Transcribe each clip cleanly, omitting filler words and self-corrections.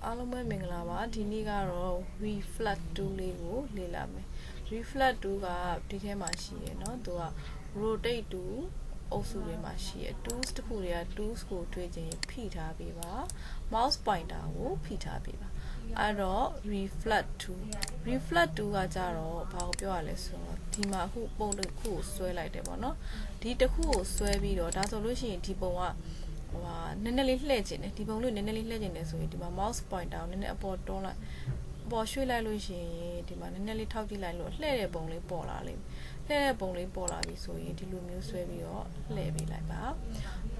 အားလုံးပဲမင်္ဂလာပါဒီနေ့ကတော့ reflect tool လေးကိုလေ့လာမယ် reflect tool ကဒီထဲမှာရှိရယ်เนาะသူက rotate tool အုပ်စုတွေမှာရှိရယ် tools တစ်ခုတွေက tools ကိုတွေ့ချင်ဖိထားပေးပါ mouse pointer ကိုဖိထားပေးပါအဲ့တော့ reflect tool ကကြတော့ဘာကိုပြောရလဲဆိုတော့ဒီမှာအခုပုံတစ်ခုကိုဆွဲလိုက်တယ်ပေါ့နော်ဒီတစ်ခုကိုဆွဲပြီးတော့ဒါဆိုလို့ရှိရင်ဒီပုံကနည်းနည်းလေးလှည့်ကျင်တယ်ဒီပုံလေးနည်းနည်းလေးလှည့်ကျင်တယ်ဆိုရင်ဒီမှာ mouse pointer ကိုနည်းနည်းအပေါ်တွန်းလိုက်အပေါ်ရွှေ့လိုက်လို့ရှိရင်ဒီမှာနည်းနည်းလေးထောက်ကြည့်လိုက်လို့လှည့်တဲ့ပုံလေးပေါ်လာလိမ့်မယ်လှည့်တဲ့ပုံလေးပေါ်လာပြီဆိုရင်ဒီလိုမျိုးဆွဲပြီးတော့လှည့်ပေးလိုက်ပါ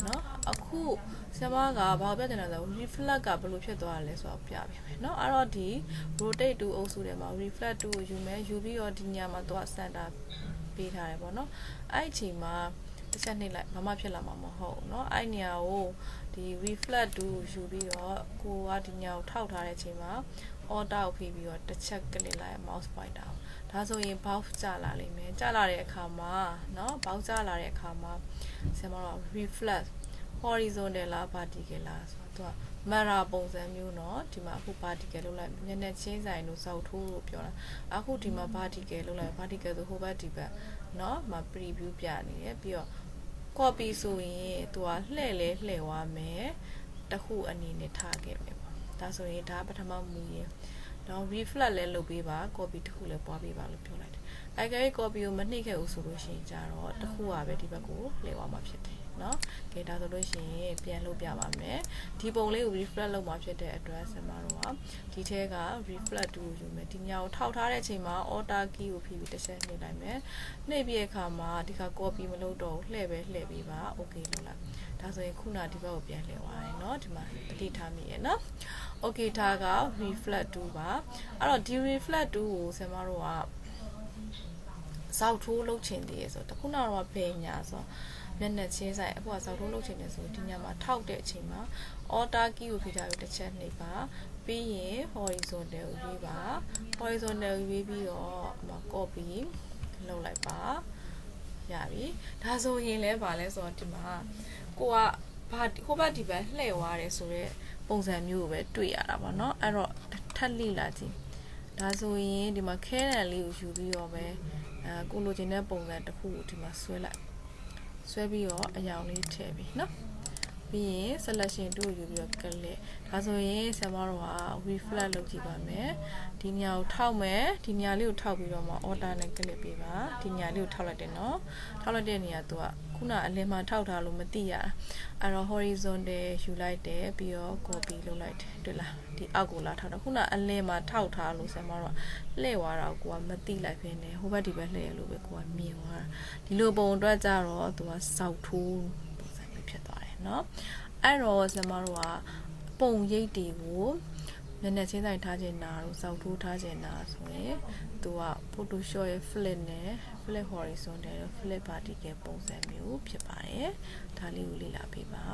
เนาะအခုဆရာမကဘာပြတင်လဲဆို reflect ကဘယ်လိုဖြစ်သွားလဲဆိုတော့ပြပေးမယ်เนาะအဲ့တော့ဒီ rotate tool အုပ်စုထဲမှာ reflect tool ကိုယူမယ်ယူပြီးတော့ဒီညမှာသူက center ပေးထားတယ်ပေါ့เนาะအဲ့အချိန်မှာတစ်ချက်နှိပ်လိုက်ဘာမှဖြစ်လာမှာမဟုတ်เนาะအဲ့နေရာကိုဒီ reflect tool ကိုယူပြီးတော့ကိုကဒီညကိုထောက်ထားတဲ့အချိန်မှာ order ကိုဖိပြီးတော့တစ်ချက်ကလစ်လိုက် mouse pointer ဒါဆိုရင် box ကျလာလိမ့်မယ်ကျလာတဲ့အခါမှာเนาะ box ကျလာတဲ့အခါမှာဆရာမတို့ reflect horizontal လား vertical လားဆိုတော့သူက mirror ပုံစံမျိုးเนาะဒီမှာအခု vertical လုပ်လိုက်မျက်နှာချင်းဆိုင်လို့စောက်ထိုးလို့ပြောတာအခုဒီမှာ vertical လုပ်လိုက် vertical ဆိုဟိုဘက်ဒီဘက်เนาะမှာ preview ပြနေတယ်ပြီးတော့ copy ဆိုရင်သူကလှည့်လဲလှည့်သွားမယ်တခုအနေနဲ့ထားခဲ့မယ်ပေါ့ဒါဆိုရင်ဒါပထမမူရင်းတော့ reflect လဲလုပ်ပေးပါ copy တစ်ခုလဲပွားပေးပါလို့ပြောလိုက်တယ်။အဲ့ကဲ copy ကိုမနှိပ်ခဲ့ဘူးဆိုလို့ရှိရင်ကြတော့တစ်ခုကပဲဒီဘက်ကိုလှည့်သွားမှာဖြစ်တယ်เนาะ။ကဲဒါဆိုလို့ရှိရင်ပြန်လုပ်ပြပါမယ်။ဒီပုံလေးကို reflect လုပ်မှာဖြစ်တဲ့အတွက်ဆင်မတို့ကဒီထဲက reflect ကိုယူမယ်။ဒီညကိုထောက်ထားတဲ့အချိန်မှာ Alt key ကိုဖိပြီးတစ်ချက်နှိပ်လိုက်မယ်။နှိပ်ပြီးအခါမှာဒီက copy မလုပ်တော့လှည့်ပဲလှည့်ပေးပါ okay လုပ်လိုက်။ဒါဆိုရင်ခုနဒီဘက်ကိုပြန်လှည့်သွားတယ်เนาะဒီမှာတတိထားမိရဲ့เนาะ။ okay ဒါက reflect tool ပါအဲ့တော့ဒီ reflect tool ကိုဆင်မတို့ကစောက်ထိုးလုပ်ချင်သေးရဆိုတော့ခုနကတော့ဘယ်ညာဆိုမျက်နှာချင်းဆိုင်အခုကစောက်ထိုးလုပ်ချင်တယ်ဆိုဒီညမှာထောက်တဲ့အချိန်မှာ Alt key ကိုဖိထားပြီးတစ်ချက်နှိပ်ပါပြီးရင် horizontal ကိုရွေးပါ horizontal ကိုရွေးပြီးတော့copy လုပ်လိုက်ပါရပြီဒါဆိုရင်လည်းဗာလဲဆိုတော့ဒီမှာကိုကဟိုဘက်ဒီဘက်လှည့်သွားတယ်ဆိုတော့ပုံစံမျိုးကိုပဲတွေ့ရတာပေါ့เนาะအဲ့တော့ထပ်လိလာကြည့်ဒါဆိုရင်ဒီမှာခဲတံလေးကိုယူပြီးတော့ပဲကိုလိုချင်တဲ့ပုံစံတစ်ခုကိုဒီမှာဆွဲလိုက်ဆွဲပြီးတော့အရောင်လေးထည့်ပြီးเนาะပြီးရင် selection 2ကိုယူပြီးတော့ click ဒါဆိုရင်ဆရာမတို့က reflect လုပ်ကြည့်ပါမယ်ဒီညာကိုထောက်မယ်ဒီညာလေးကိုထောက်ပြီးတော့မှ order နဲ့ click ပေးပါဒီညာလေးကိုထောက်လိုက်တယ်เนาะထောက်လိုက်တဲ့နေရာသူကခုနအလင်းမှာထောက်ထားလို့မသိရတာအဲ့တော့ horizontal ယူလိုက်တယ်ပြီးတော့ copy လုပ်လိုက်တယ်တွေ့လားဒီအောက်ကိုလာထောက်တာခုနအလင်းမှာထောက်ထားလို့ဆရာမတို့ကလှည့်သွားတာကိုကမသိလိုက်ဖြစ်နေဟိုဘက်ဒီဘက်လှည့်ရလို့ပဲကိုကမြင်သွားတာဒီလိုပုံအတွက်ကြတော့သူကစောက်ထိုးပုံစံမျိုးဖြစ်သွားတယ်เนาะအဲ့တော့ဆရာမတို့ကပုံရိပ်တွေကိုနည်းနည်းချင်းဆိုင်ထားချင်တာတို့စောက်ထိုးထားချင်တာဆိုရင်သူက Photoshop ရဲ့ flip နဲ့ flip horizontal နဲ့ flip vertical ပုံစံမျိုးဖြစ်ပါတယ်ဒါလေးကိုလေ့လာပေးပါ